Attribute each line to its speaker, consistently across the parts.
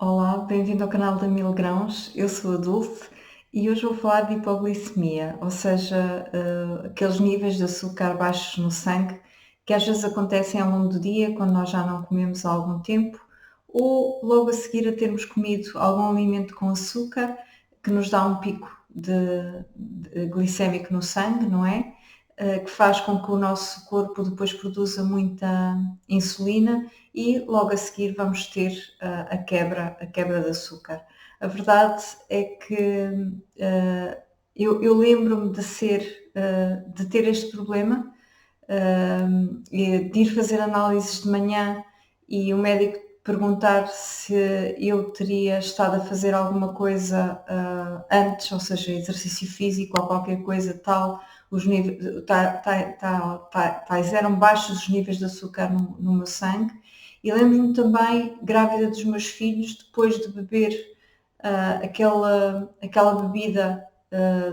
Speaker 1: Olá, bem-vindo ao canal da Mil Grãos. Eu sou a Dulce e hoje vou falar de hipoglicemia, ou seja, aqueles níveis de açúcar baixos no sangue que às vezes acontecem ao longo do dia quando nós já não comemos há algum tempo ou logo a seguir a termos comido algum alimento com açúcar que nos dá um pico de glicémico no sangue, não é? Que faz com que o nosso corpo depois produza muita insulina e logo a seguir vamos ter a quebra de açúcar. A verdade é que eu lembro-me de ter este problema, e de ir fazer análises de manhã e o médico perguntar se eu teria estado a fazer alguma coisa antes, ou seja, exercício físico ou qualquer coisa tal, os níveis, tais eram baixos os níveis de açúcar no meu sangue. E lembro-me também, grávida dos meus filhos, depois de beber aquela bebida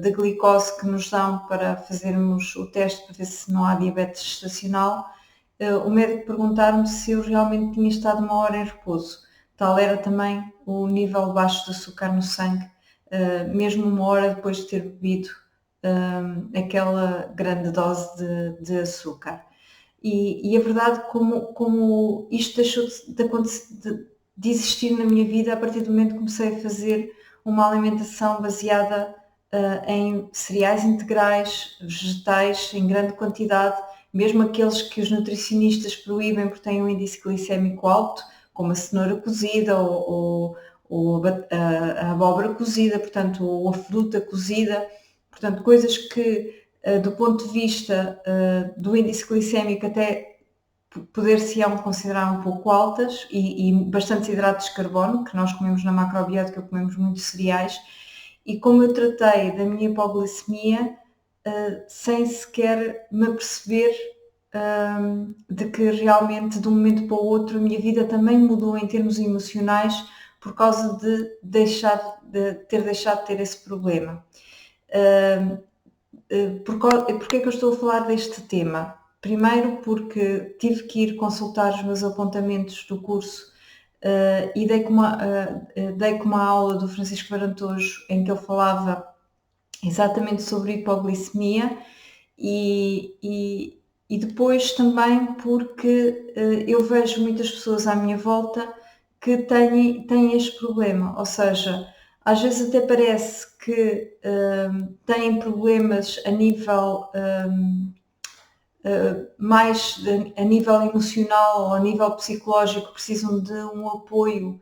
Speaker 1: de glicose que nos dão para fazermos o teste para ver se não há diabetes gestacional, o médico perguntar-me se eu realmente tinha estado uma hora em repouso. Tal era também o nível baixo de açúcar no sangue, mesmo uma hora depois de ter bebido aquela grande dose de açúcar. E a verdade, como isto deixou de existir na minha vida a partir do momento que comecei a fazer uma alimentação baseada em cereais integrais, vegetais em grande quantidade, mesmo aqueles que os nutricionistas proíbem porque têm um índice glicémico alto, como a cenoura cozida ou a abóbora cozida, portanto, ou a fruta cozida, portanto, coisas que do ponto de vista do índice glicémico até poder-se-ão considerar um pouco altas e bastantes hidratos de carbono, que nós comemos na macrobiótica, comemos muitos cereais, e como eu tratei da minha hipoglicemia sem sequer me aperceber de que realmente de um momento para o outro a minha vida também mudou em termos emocionais por causa de ter deixado de ter esse problema. Porquê é que eu estou a falar deste tema? Primeiro porque tive que ir consultar os meus apontamentos do curso e dei com uma aula do Francisco Barantojo em que ele falava exatamente sobre hipoglicemia e depois também porque eu vejo muitas pessoas à minha volta que têm este problema, ou seja, às vezes até parece que têm problemas a nível mais a nível emocional ou a nível psicológico, precisam de um apoio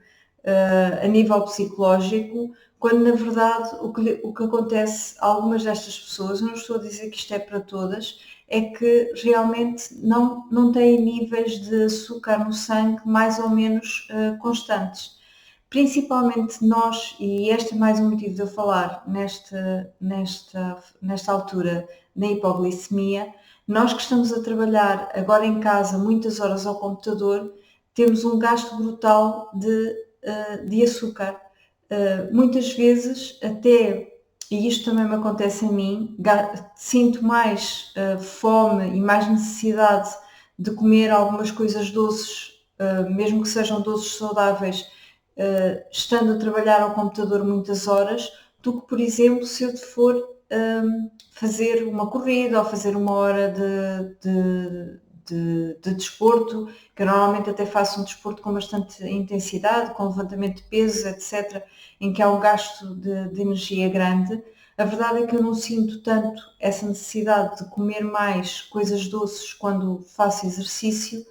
Speaker 1: a nível psicológico, quando na verdade o que acontece a algumas destas pessoas, eu não estou a dizer que isto é para todas, é que realmente não têm níveis de açúcar no sangue mais ou menos constantes. Principalmente nós, e este é mais um motivo de eu falar nesta altura na hipoglicemia, nós que estamos a trabalhar agora em casa muitas horas ao computador, temos um gasto brutal de açúcar. Muitas vezes até, e isto também me acontece a mim, sinto mais fome e mais necessidade de comer algumas coisas doces, mesmo que sejam doces saudáveis, estando a trabalhar ao computador muitas horas, do que, por exemplo, se eu for fazer uma corrida ou fazer uma hora de desporto, que eu normalmente até faço um desporto com bastante intensidade, com levantamento de pesos, etc., em que há um gasto de energia grande. A verdade é que eu não sinto tanto essa necessidade de comer mais coisas doces quando faço exercício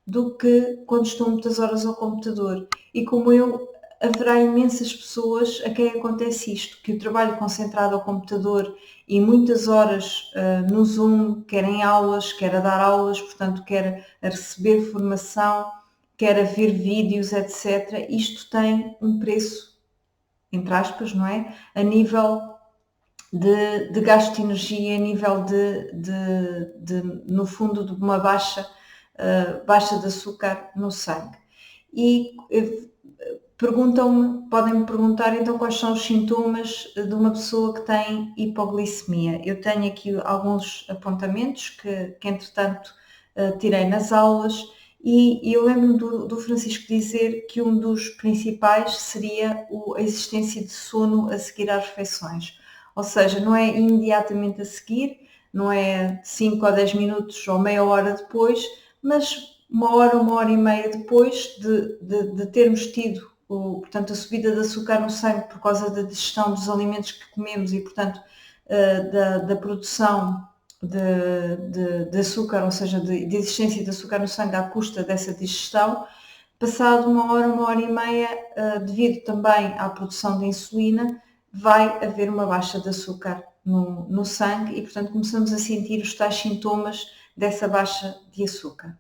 Speaker 1: do que quando estou muitas horas ao computador. E como eu, haverá imensas pessoas a quem acontece isto, que o trabalho concentrado ao computador e muitas horas no Zoom, quer em aulas, quer a dar aulas, portanto, quer a receber formação, quer a ver vídeos, etc. Isto tem um preço, entre aspas, não é? A nível de gasto de energia, a nível no fundo, de uma baixa de açúcar no sangue. E podem-me perguntar então quais são os sintomas de uma pessoa que tem hipoglicemia. Eu tenho aqui alguns apontamentos que entretanto tirei nas aulas e eu lembro-me do Francisco dizer que um dos principais seria a existência de sono a seguir às refeições. Ou seja, não é imediatamente a seguir, não é 5 ou 10 minutos ou meia hora depois, mas uma hora e meia depois de termos tido portanto, a subida de açúcar no sangue por causa da digestão dos alimentos que comemos e, portanto, da produção de açúcar, ou seja, de existência de açúcar no sangue à custa dessa digestão, passado uma hora e meia, devido também à produção de insulina, vai haver uma baixa de açúcar no sangue e, portanto, começamos a sentir os tais sintomas dessa baixa de açúcar.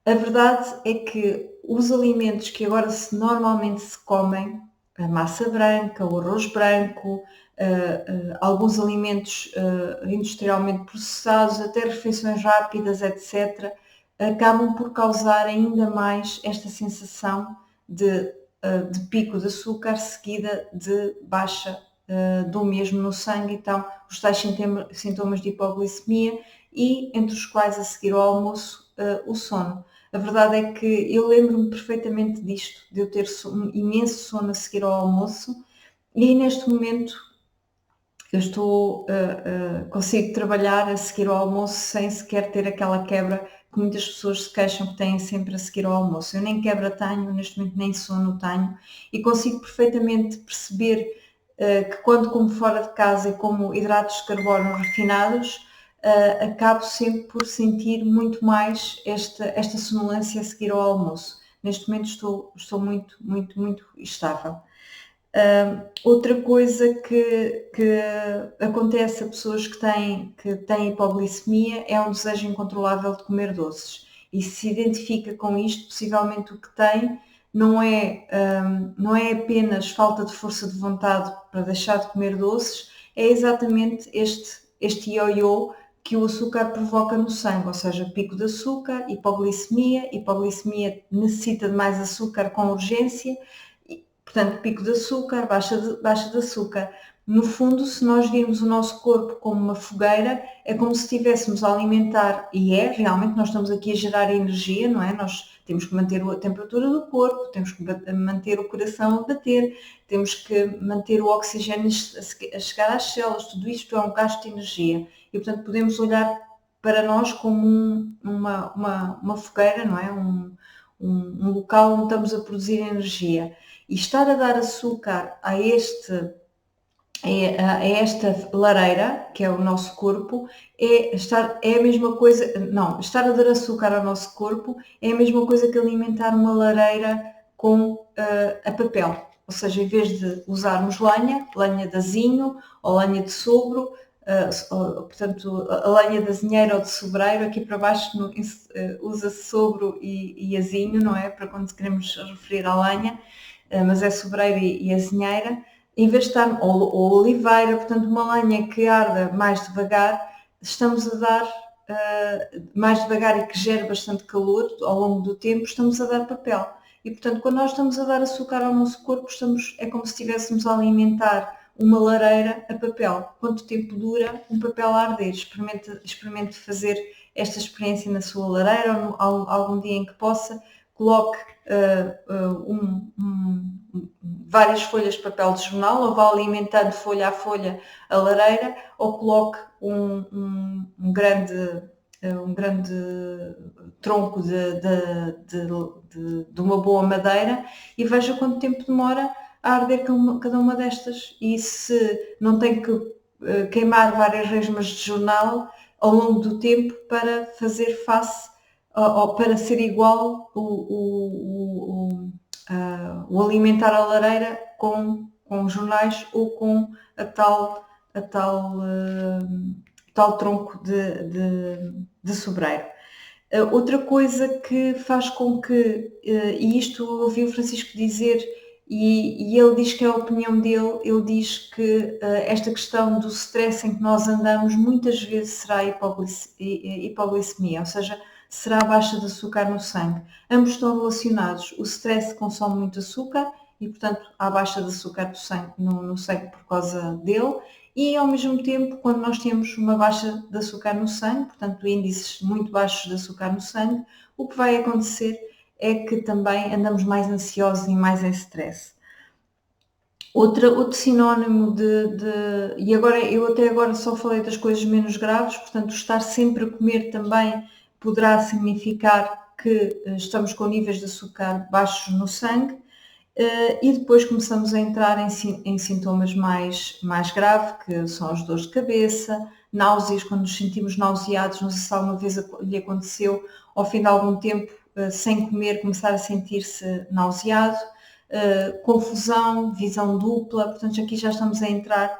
Speaker 1: A verdade é que os alimentos que agora normalmente se comem, a massa branca, o arroz branco, alguns alimentos industrialmente processados, até refeições rápidas, etc., acabam por causar ainda mais esta sensação de pico de açúcar seguida de baixa do mesmo no sangue, então os tais sintomas de hipoglicemia e entre os quais a seguir ao almoço o sono. A verdade é que eu lembro-me perfeitamente disto, de eu ter um imenso sono a seguir ao almoço e neste momento eu consigo trabalhar a seguir ao almoço sem sequer ter aquela quebra que muitas pessoas se queixam que têm sempre a seguir ao almoço. Eu nem quebra tenho, neste momento nem sono tenho e consigo perfeitamente perceber que quando como fora de casa e como hidratos de carbono refinados, acabo sempre por sentir muito mais esta sonolência a seguir ao almoço. Neste momento estou muito, muito, muito estável. Outra coisa que acontece a pessoas que têm hipoglicemia é um desejo incontrolável de comer doces. E se se identifica com isto, possivelmente o que tem não é apenas falta de força de vontade para deixar de comer doces, é exatamente este ioiô que o açúcar provoca no sangue, ou seja, pico de açúcar, hipoglicemia necessita de mais açúcar com urgência, portanto, pico de açúcar, baixa de açúcar. No fundo, se nós virmos o nosso corpo como uma fogueira, é como se estivéssemos a alimentar, e realmente nós estamos aqui a gerar energia, não é? Nós temos que manter a temperatura do corpo, temos que manter o coração a bater, temos que manter o oxigênio a chegar às células, tudo isto é um gasto de energia. E, portanto, podemos olhar para nós como uma fogueira, não é? Um local onde estamos a produzir energia. E estar a dar açúcar a esta lareira, que é o nosso corpo, é a mesma coisa, não, estar a dar açúcar ao nosso corpo é a mesma coisa que alimentar uma lareira com a papel. Ou seja, em vez de usarmos lenha de azinho ou lenha de sobro, portanto, a lenha de azinheiro ou de sobreiro, aqui para baixo usa-se sobro e azinho, não é? Para quando queremos referir à lenha, mas é sobreira e azinheira, em vez de estar, ou oliveira, portanto, uma lenha que arda mais devagar, estamos a dar mais devagar e que gera bastante calor ao longo do tempo, estamos a dar papel. E, portanto, quando nós estamos a dar açúcar ao nosso corpo, é como se estivéssemos a alimentar uma lareira a papel. Quanto tempo dura um papel a arder? Experimente fazer esta experiência na sua lareira ou algum dia em que possa, coloque várias folhas de papel de jornal ou vá alimentando folha a folha a lareira ou coloque um grande tronco de uma boa madeira e veja quanto tempo demora a arder cada uma destas. E se não tem que queimar várias resmas de jornal ao longo do tempo para fazer face ou para ser igual o alimentar a lareira com jornais ou com a tal tronco de sobreiro. Outra coisa que faz com que, e isto eu ouvi o Francisco dizer, e ele diz que é a opinião dele, ele diz que esta questão do stress em que nós andamos muitas vezes será hipoglicemia, ou seja, será a baixa de açúcar no sangue. Ambos estão relacionados. O stress consome muito açúcar e, portanto, há baixa de açúcar do sangue, no sangue por causa dele. E, ao mesmo tempo, quando nós temos uma baixa de açúcar no sangue, portanto, índices muito baixos de açúcar no sangue, o que vai acontecer é que também andamos mais ansiosos e mais em stress. Outro sinónimo e agora eu até agora só falei das coisas menos graves, portanto, estar sempre a comer também poderá significar que estamos com níveis de açúcar baixos no sangue, e depois começamos a entrar em sintomas mais graves, que são as dores de cabeça, náuseas, quando nos sentimos nauseados, não sei se alguma vez lhe aconteceu, ao fim de algum tempo, sem comer, começar a sentir-se nauseado, confusão, visão dupla, portanto aqui já estamos a entrar,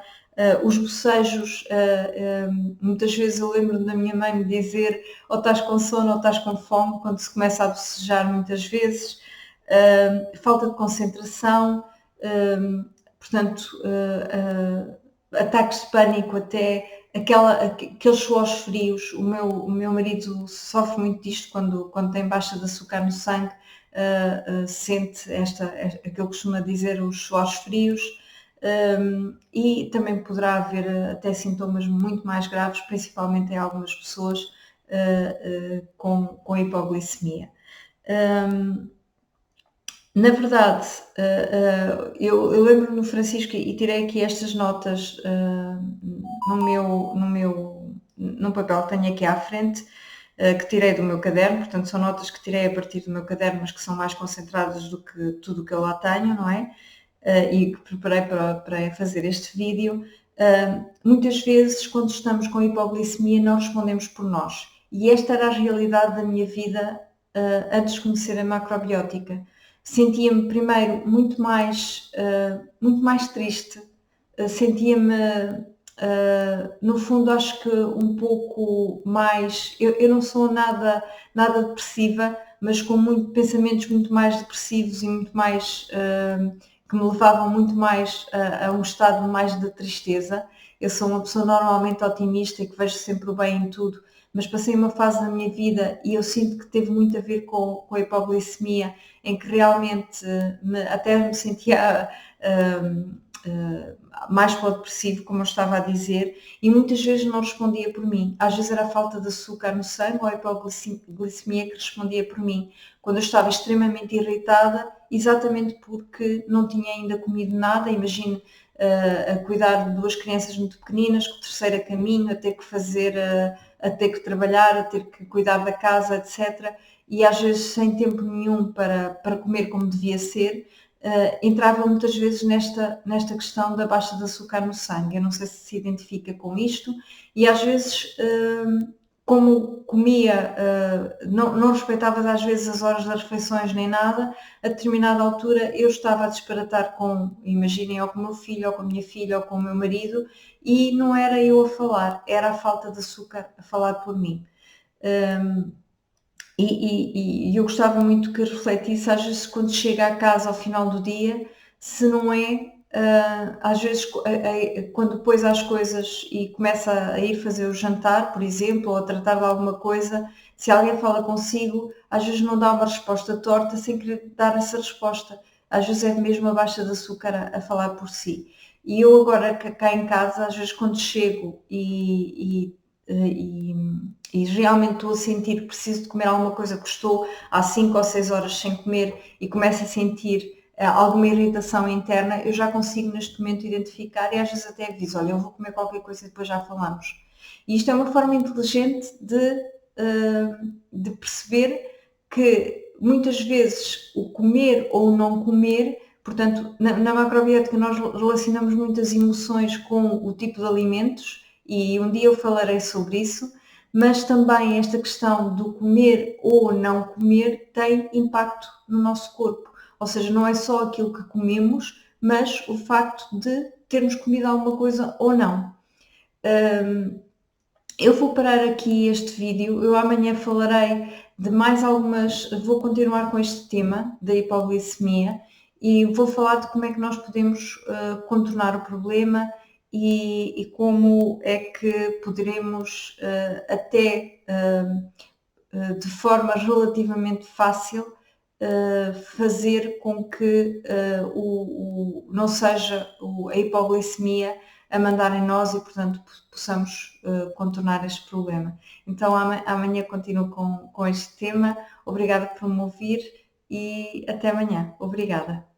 Speaker 1: os bocejos, muitas vezes eu lembro da minha mãe me dizer ou estás com sono ou estás com fome, quando se começa a bocejar muitas vezes, falta de concentração, portanto, ataques de pânico até, aqueles suores frios. O meu marido sofre muito disto quando tem baixa de açúcar no sangue, sente aquilo que costuma dizer os suores frios, e também poderá haver até sintomas muito mais graves, principalmente em algumas pessoas com hipoglicemia. Na verdade, eu lembro-me no Francisco e tirei aqui estas notas num papel que tenho aqui à frente, que tirei do meu caderno, portanto são notas que tirei a partir do meu caderno, mas que são mais concentradas do que tudo o que eu lá tenho, não é? E que preparei para fazer este vídeo. Muitas vezes, quando estamos com hipoglicemia, não respondemos por nós. E esta era a realidade da minha vida antes de conhecer a macrobiótica. Sentia-me primeiro muito mais triste, sentia-me, no fundo, acho que um pouco mais. Eu não sou nada depressiva, mas com pensamentos muito mais depressivos e muito mais, que me levavam muito mais a um estado mais de tristeza. Eu sou uma pessoa normalmente otimista e que vejo sempre o bem em tudo, mas passei uma fase da minha vida e eu sinto que teve muito a ver com a hipoglicemia, em que realmente até me sentia mais para o depressivo, como eu estava a dizer, e muitas vezes não respondia por mim. Às vezes era a falta de açúcar no sangue ou a hipoglicemia que respondia por mim, quando eu estava extremamente irritada, exatamente porque não tinha ainda comido nada. Imagine a cuidar de duas crianças muito pequeninas, com o terceiro a caminho, a ter que fazer, a ter que trabalhar, a ter que cuidar da casa, etc. E às vezes sem tempo nenhum para comer como devia ser, entrava muitas vezes nesta questão da baixa de açúcar no sangue. Eu não sei se identifica com isto, e às vezes, como comia, não respeitava às vezes as horas das refeições nem nada, a determinada altura eu estava a disparatar imaginem, ou com o meu filho, ou com a minha filha, ou com o meu marido, e não era eu a falar, era a falta de açúcar a falar por mim. E eu gostava muito que refletisse, às vezes, quando chega a casa ao final do dia, se não é, às vezes, quando pôs as coisas e começa a ir fazer o jantar, por exemplo, ou a tratar de alguma coisa, se alguém fala consigo, às vezes não dá uma resposta torta sem querer dar essa resposta. Às vezes é mesmo a baixa de açúcar a falar por si. E eu agora cá em casa, às vezes quando chego e realmente estou a sentir que preciso de comer alguma coisa, que estou há 5 ou 6 horas sem comer e começo a sentir alguma irritação interna, eu já consigo neste momento identificar e às vezes até aviso, olha, eu vou comer qualquer coisa e depois já falamos. E isto é uma forma inteligente de perceber que muitas vezes o comer ou o não comer, portanto, na macrobiótica nós relacionamos muitas emoções com o tipo de alimentos, e um dia eu falarei sobre isso, mas também esta questão do comer ou não comer tem impacto no nosso corpo. Ou seja, não é só aquilo que comemos, mas o facto de termos comido alguma coisa ou não. Eu vou parar aqui este vídeo, eu amanhã falarei de mais algumas, vou continuar com este tema da hipoglicemia e vou falar de como é que nós podemos contornar o problema e como é que poderemos até de forma relativamente fácil fazer com que não seja a hipoglicemia a mandar em nós e, portanto, possamos contornar este problema. Então, amanhã continuo com este tema. Obrigada por me ouvir e até amanhã. Obrigada.